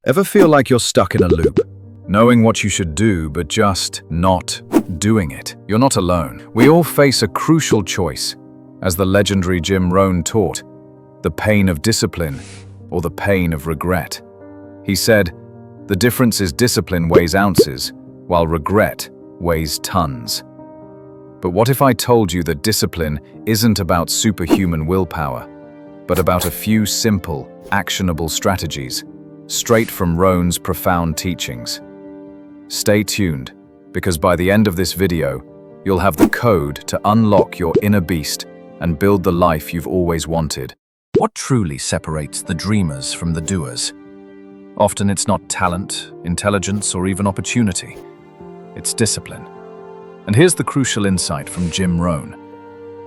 Ever feel like you're stuck in a loop? Knowing what you should do, but just not doing it? You're not alone. We all face a crucial choice. As the legendary Jim Rohn taught, the pain of discipline or the pain of regret. He said, the difference is discipline weighs ounces, while regret weighs tons. But what if I told you that discipline isn't about superhuman willpower, but about a few simple, actionable strategies, straight from Rohn's profound teachings? Stay tuned, because by the end of this video, you'll have the code to unlock your inner beast and build the life you've always wanted. What truly separates the dreamers from the doers? Often it's not talent, intelligence, or even opportunity. It's discipline. And here's the crucial insight from Jim Rohn.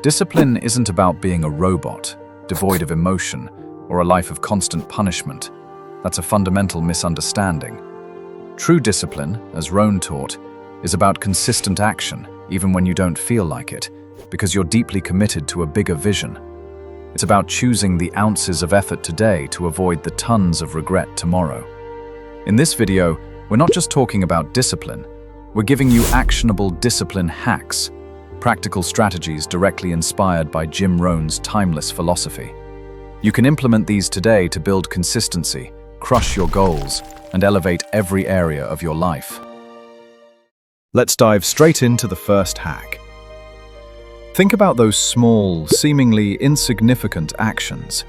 Discipline isn't about being a robot, devoid of emotion, or a life of constant punishment. That's a fundamental misunderstanding. True discipline, as Rohn taught, is about consistent action, even when you don't feel like it, because you're deeply committed to a bigger vision. It's about choosing the ounces of effort today to avoid the tons of regret tomorrow. In this video, we're not just talking about discipline, we're giving you actionable discipline hacks, practical strategies directly inspired by Jim Rohn's timeless philosophy. You can implement these today to build consistency, crush your goals, and elevate every area of your life. Let's dive straight into the first hack. Think about those small, seemingly insignificant actions.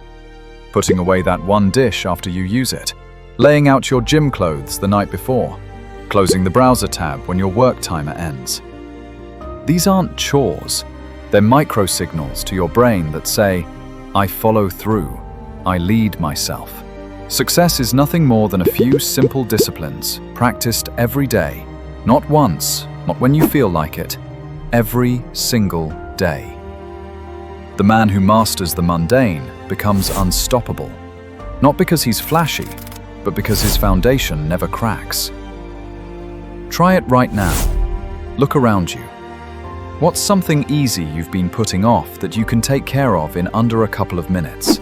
Putting away that one dish after you use it, laying out your gym clothes the night before, closing the browser tab when your work timer ends. These aren't chores, they're micro-signals to your brain that say, I follow through, I lead myself. Success is nothing more than a few simple disciplines practiced every day, not once, not when you feel like it, every single day. The man who masters the mundane becomes unstoppable, not because he's flashy, but because his foundation never cracks. Try it right now. Look around you. What's something easy you've been putting off that you can take care of in under a couple of minutes?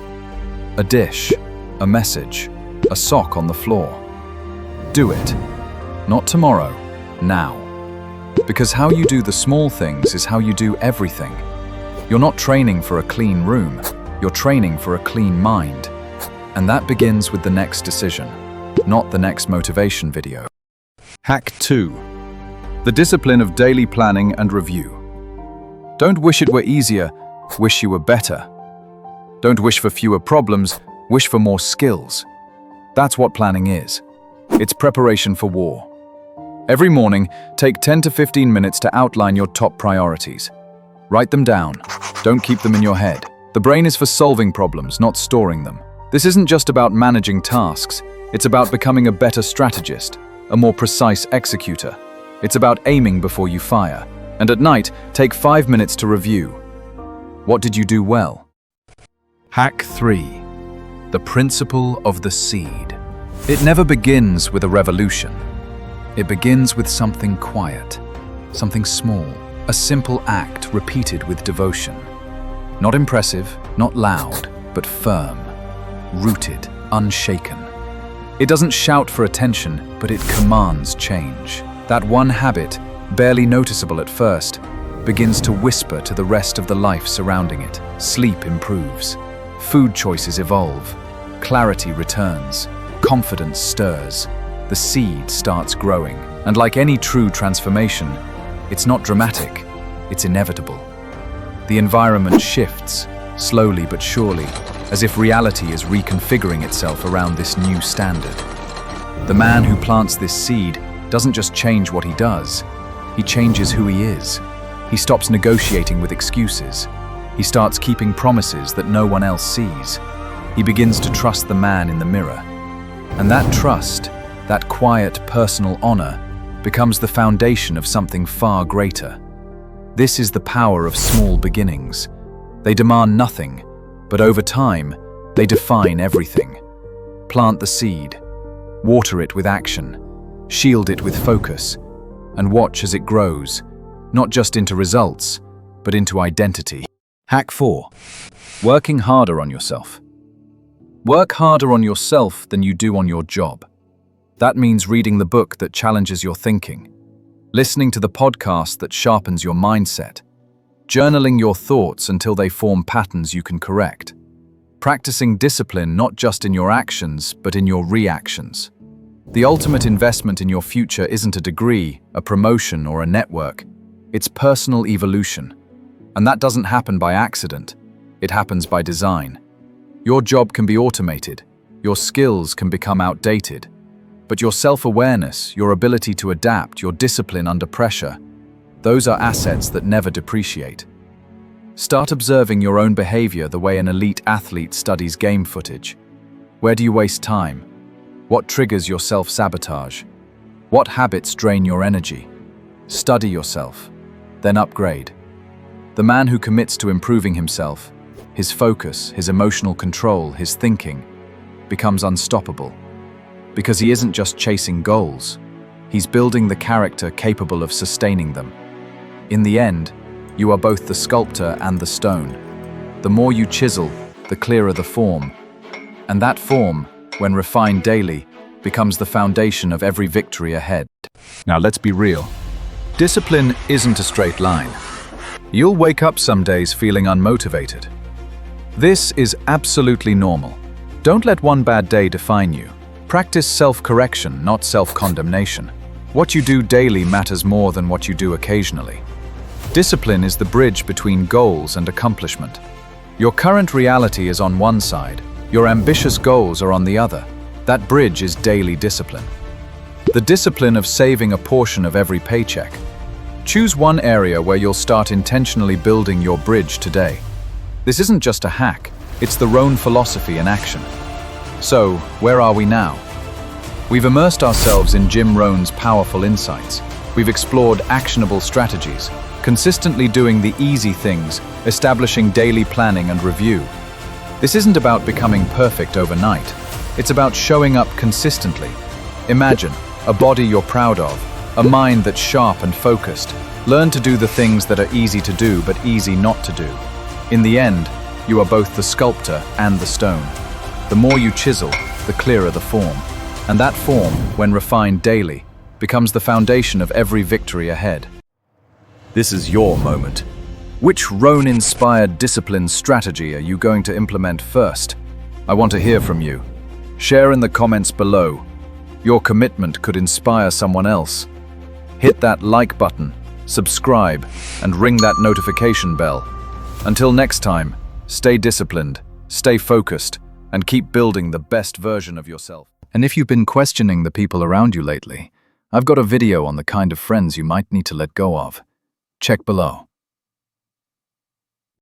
A dish, a message, a sock on the floor. Do it. Not tomorrow, now. Because how you do the small things is how you do everything. You're not training for a clean room, you're training for a clean mind. And that begins with the next decision, not the next motivation video. Hack 2. The discipline of daily planning and review. Don't wish it were easier, wish you were better. Don't wish for fewer problems, wish for more skills. That's what planning is. It's preparation for war. Every morning, take 10 to 15 minutes to outline your top priorities. Write them down. Don't keep them in your head. The brain is for solving problems, not storing them. This isn't just about managing tasks. It's about becoming a better strategist, a more precise executor. It's about aiming before you fire. And at night, take 5 minutes to review. What did you do well? Hack 3. The principle of the seed. It never begins with a revolution. It begins with something quiet, something small, a simple act repeated with devotion. Not impressive, not loud, but firm, rooted, unshaken. It doesn't shout for attention, but it commands change. That one habit, barely noticeable at first, begins to whisper to the rest of the life surrounding it. Sleep improves, food choices evolve, clarity returns, confidence stirs, the seed starts growing. And like any true transformation, it's not dramatic, it's inevitable. The environment shifts, slowly but surely, as if reality is reconfiguring itself around this new standard. The man who plants this seed doesn't just change what he does, he changes who he is. He stops negotiating with excuses. He starts keeping promises that no one else sees. He begins to trust the man in the mirror. And that trust, that quiet personal honor, becomes the foundation of something far greater. This is the power of small beginnings. They demand nothing, but over time, they define everything. Plant the seed, water it with action, shield it with focus, and watch as it grows, not just into results, but into identity. Hack 4. Working harder on yourself. Work harder on yourself than you do on your job. That means reading the book that challenges your thinking, listening to the podcast that sharpens your mindset, journaling your thoughts until they form patterns you can correct, practicing discipline not just in your actions, but in your reactions. The ultimate investment in your future isn't a degree, a promotion, or a network. It's personal evolution. And that doesn't happen by accident. It happens by design. Your job can be automated. Your skills can become outdated. But your self-awareness, your ability to adapt, your discipline under pressure, those are assets that never depreciate. Start observing your own behavior the way an elite athlete studies game footage. Where do you waste time? What triggers your self-sabotage? What habits drain your energy? Study yourself, then upgrade. The man who commits to improving himself, his focus, his emotional control, his thinking, becomes unstoppable. Because he isn't just chasing goals, he's building the character capable of sustaining them. In the end, you are both the sculptor and the stone. The more you chisel, the clearer the form. And that form, when refined daily, becomes the foundation of every victory ahead. Now let's be real. Discipline isn't a straight line. You'll wake up some days feeling unmotivated. This is absolutely normal. Don't let one bad day define you. Practice self-correction, not self-condemnation. What you do daily matters more than what you do occasionally. Discipline is the bridge between goals and accomplishment. Your current reality is on one side. Your ambitious goals are on the other. That bridge is daily discipline. The discipline of saving a portion of every paycheck. Choose one area where you'll start intentionally building your bridge today. This isn't just a hack, it's the Rohn philosophy in action. So, where are we now? We've immersed ourselves in Jim Rohn's powerful insights. We've explored actionable strategies, consistently doing the easy things, establishing daily planning and review. This isn't about becoming perfect overnight. It's about showing up consistently. Imagine a body you're proud of, a mind that's sharp and focused. Learn to do the things that are easy to do but easy not to do. In the end, you are both the sculptor and the stone. The more you chisel, the clearer the form. And that form, when refined daily, becomes the foundation of every victory ahead. This is your moment. Which Rohn-inspired discipline strategy are you going to implement first? I want to hear from you. Share in the comments below. Your commitment could inspire someone else. Hit that like button, subscribe, and ring that notification bell. Until next time, stay disciplined, stay focused, and keep building the best version of yourself. And if you've been questioning the people around you lately, I've got a video on the kind of friends you might need to let go of. Check below.